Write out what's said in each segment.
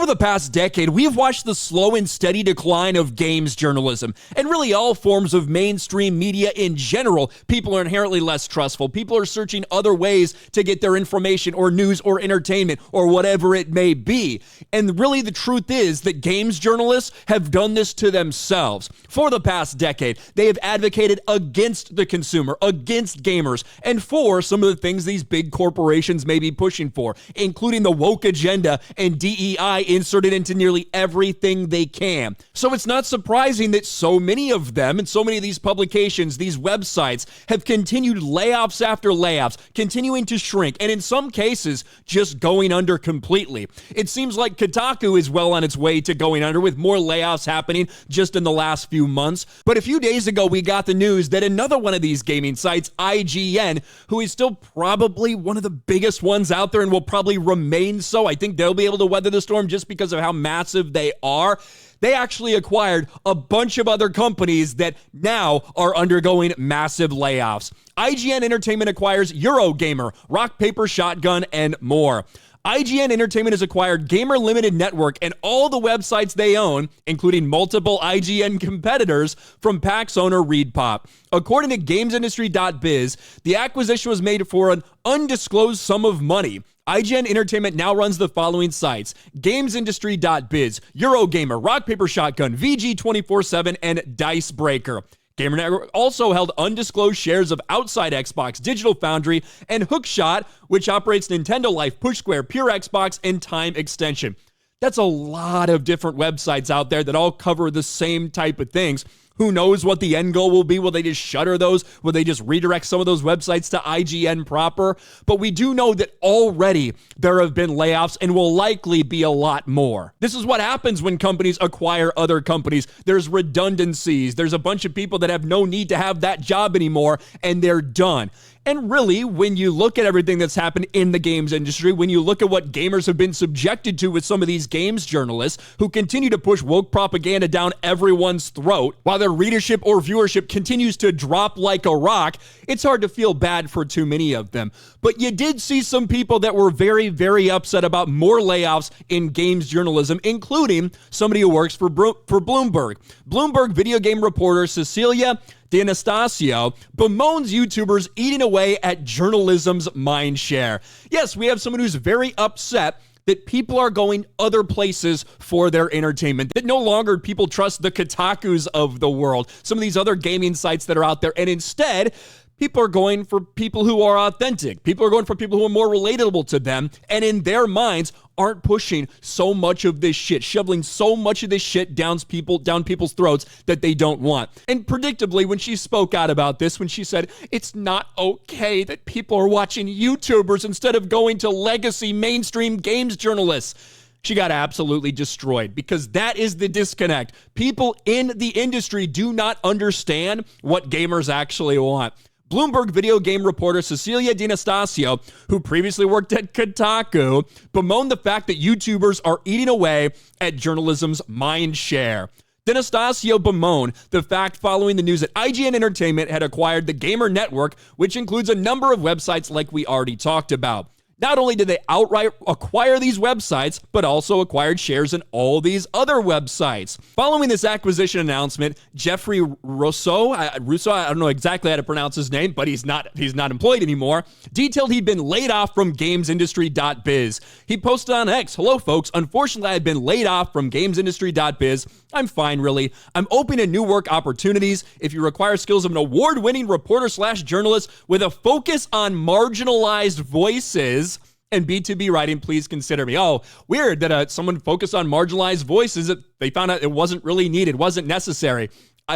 For the past decade, we've watched the slow and steady decline of games journalism, and really all forms of mainstream media in general. People are inherently less trustful. People are searching other ways to get their information or news or entertainment or whatever it may be. And really the truth is that games journalists have done this to themselves. For the past decade, they have advocated against the consumer, against gamers, and for some of the things these big corporations may be pushing for, including the woke agenda and DEI inserted into nearly everything they can. So it's not surprising that so many of them and so many of these publications, these websites, have continued layoffs after layoffs, continuing to shrink, and in some cases, just going under completely. It seems like Kotaku is well on its way to going under, with more layoffs happening just in the last few months. But a few days ago, we got the news that another one of these gaming sites, IGN, who is still probably one of the biggest ones out there and will probably remain so. I think they'll be able to weather the storm just because of how massive they are. They actually acquired a bunch of other companies that now are undergoing massive layoffs. IGN Entertainment acquires Eurogamer, Rock Paper Shotgun, and more. IGN Entertainment has acquired Gamer Limited Network and all the websites they own, including multiple IGN competitors, from PAX owner ReedPop. According to GamesIndustry.biz, the acquisition was made for an undisclosed sum of money. IGN Entertainment now runs the following sites: GamesIndustry.biz, Eurogamer, Rock Paper Shotgun, VG247, and Dicebreaker. Gamer Network also held undisclosed shares of Outside Xbox, Digital Foundry, and Hookshot, which operates Nintendo Life, Push Square, Pure Xbox, and Time Extension. That's a lot of different websites out there that all cover the same type of things. Who knows what the end goal will be? Will they just shutter those? Will they just redirect some of those websites to IGN proper? But we do know that already there have been layoffs and will likely be a lot more. This is what happens when companies acquire other companies. There's redundancies. There's a bunch of people that have no need to have that job anymore, and they're done. And really, when you look at everything that's happened in the games industry, when you look at what gamers have been subjected to with some of these games journalists who continue to push woke propaganda down everyone's throat, while their readership or viewership continues to drop like a rock, it's hard to feel bad for too many of them. But you did see some people that were very, very upset about more layoffs in games journalism, including somebody who works for Bloomberg. Bloomberg video game reporter Cecilia D'Anastasio bemoans YouTubers eating away at journalism's mindshare. Yes, we have someone who's very upset that people are going other places for their entertainment, that no longer people trust the Kotakus of the world, some of these other gaming sites that are out there, and instead, people are going for people who are authentic. People are going for people who are more relatable to them, and in their minds aren't pushing so much of this shit, shoveling so much of this shit down people's throats that they don't want. And predictably, when she spoke out about this, when she said, it's not okay that people are watching YouTubers instead of going to legacy mainstream games journalists, she got absolutely destroyed, because that is the disconnect. People in the industry do not understand what gamers actually want. Bloomberg video game reporter Cecilia D'Anastasio, who previously worked at Kotaku, bemoaned the fact that YouTubers are eating away at journalism's mind share. D'Anastasio bemoaned the fact following the news that IGN Entertainment had acquired the Gamer Network, which includes a number of websites like we already talked about. Not only did they outright acquire these websites, but also acquired shares in all these other websites. Following this acquisition announcement, Jeffrey Russo, I don't know exactly how to pronounce his name, but he's not employed anymore, detailed he'd been laid off from GamesIndustry.biz. He posted on X, "Hello folks, unfortunately I've been laid off from GamesIndustry.biz. I'm fine really. I'm open to new work opportunities. If you require skills of an award-winning reporter/journalist with a focus on marginalized voices and B2B writing, please consider me." Oh, weird that someone focused on marginalized voices, that they found out it wasn't really needed, wasn't necessary.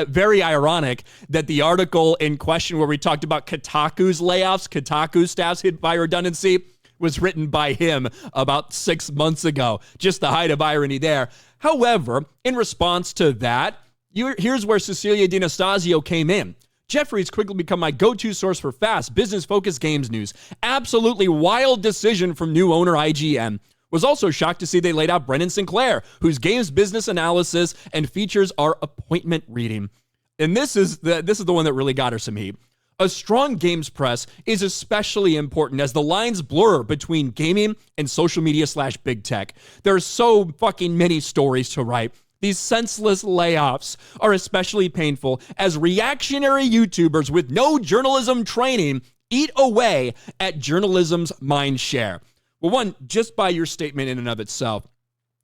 Very ironic that the article in question where we talked about Kotaku's layoffs, Kotaku staff's hit by redundancy, was written by him about 6 months ago. Just the height of irony there. However, in response to that, here's where Cecilia D'Anastasio came in. Jeffrey's quickly become my go-to source for fast, business-focused games news. Absolutely wild decision from new owner IGN. Was also shocked to see they laid out Brendan Sinclair, whose games business analysis and features are appointment reading. And this is the one that really got her some heat. A strong games press is especially important as the lines blur between gaming and social media / big tech. There are so fucking many stories to write. These senseless layoffs are especially painful as reactionary YouTubers with no journalism training eat away at journalism's mind share. Well, one, just by your statement in and of itself,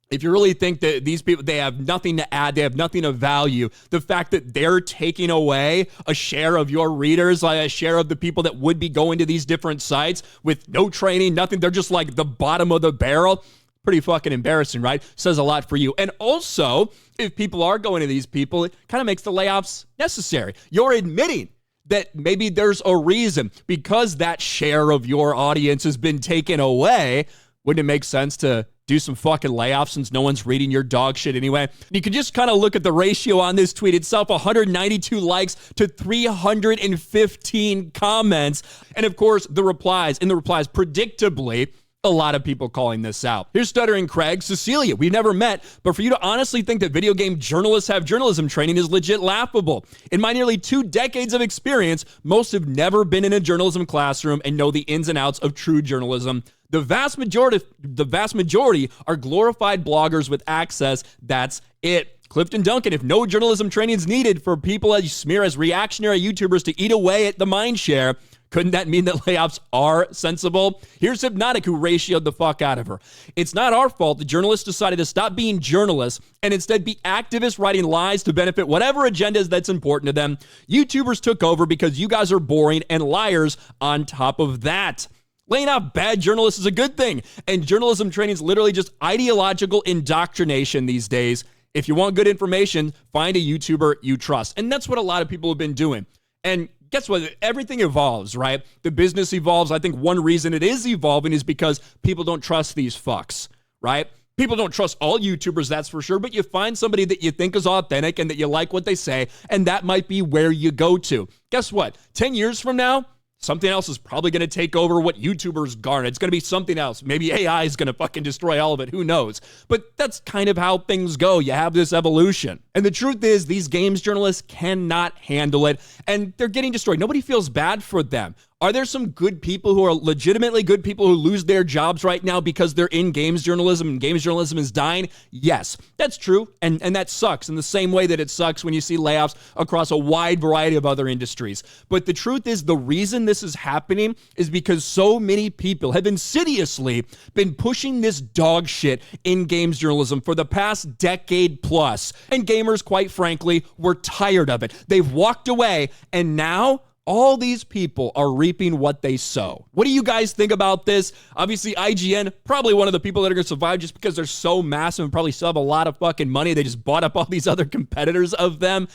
if you really think that these people, they have nothing to add, they have nothing of value, the fact that they're taking away a share of your readers, like a share of the people that would be going to these different sites with no training, nothing, they're just like the bottom of the barrel. Pretty fucking embarrassing, right? Says a lot for you. And also, if people are going to these people, it kind of makes the layoffs necessary. You're admitting that maybe there's a reason because that share of your audience has been taken away. Wouldn't it make sense to do some fucking layoffs since no one's reading your dog shit anyway? You can just kind of look at the ratio on this tweet itself, 192 likes to 315 comments. And of course, in the replies, predictably, a lot of people calling this out. Here's Stuttering Craig. Cecilia, we've never met, but for you to honestly think that video game journalists have journalism training is legit laughable. In my nearly 2 decades of experience, most have never been in a journalism classroom and know the ins and outs of true journalism. The vast majority are glorified bloggers with access. That's it. Clifton Duncan, if no journalism training is needed for people as you smear as reactionary YouTubers to eat away at the mind share, couldn't that mean that layoffs are sensible? Here's Hypnotic, who ratioed the fuck out of her. It's not our fault the journalists decided to stop being journalists and instead be activists writing lies to benefit whatever agendas that's important to them. YouTubers took over because you guys are boring and liars on top of that. Laying off bad journalists is a good thing, and journalism training is literally just ideological indoctrination these days. If you want good information, find a YouTuber you trust. And that's what a lot of people have been doing. And guess what? Everything evolves, right? The business evolves. I think one reason it is evolving is because people don't trust these fucks, right? People don't trust all YouTubers, that's for sure, but you find somebody that you think is authentic and that you like what they say, and that might be where you go to. Guess what? 10 years from now, something else is probably going to take over what YouTubers garner. It's going to be something else. Maybe AI is going to fucking destroy all of it. Who knows? But that's kind of how things go. You have this evolution. And the truth is, these games journalists cannot handle it, and they're getting destroyed. Nobody feels bad for them. Are there some good people who are legitimately good people who lose their jobs right now because they're in games journalism and games journalism is dying? Yes, that's true. And that sucks in the same way that it sucks when you see layoffs across a wide variety of other industries. But the truth is, the reason this is happening is because so many people have insidiously been pushing this dog shit in games journalism for the past decade plus. And gamers, quite frankly, were tired of it. They've walked away, and now all these people are reaping what they sow. What do you guys think about this? Obviously, IGN, probably one of the people that are going to survive just because they're so massive and probably still have a lot of fucking money. They just bought up all these other competitors of them.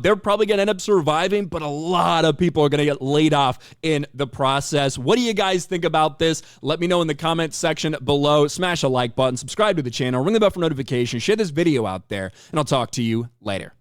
They're probably going to end up surviving, but a lot of people are going to get laid off in the process. What do you guys think about this? Let me know in the comments section below. Smash a like button, subscribe to the channel, ring the bell for notifications, share this video out there, and I'll talk to you later.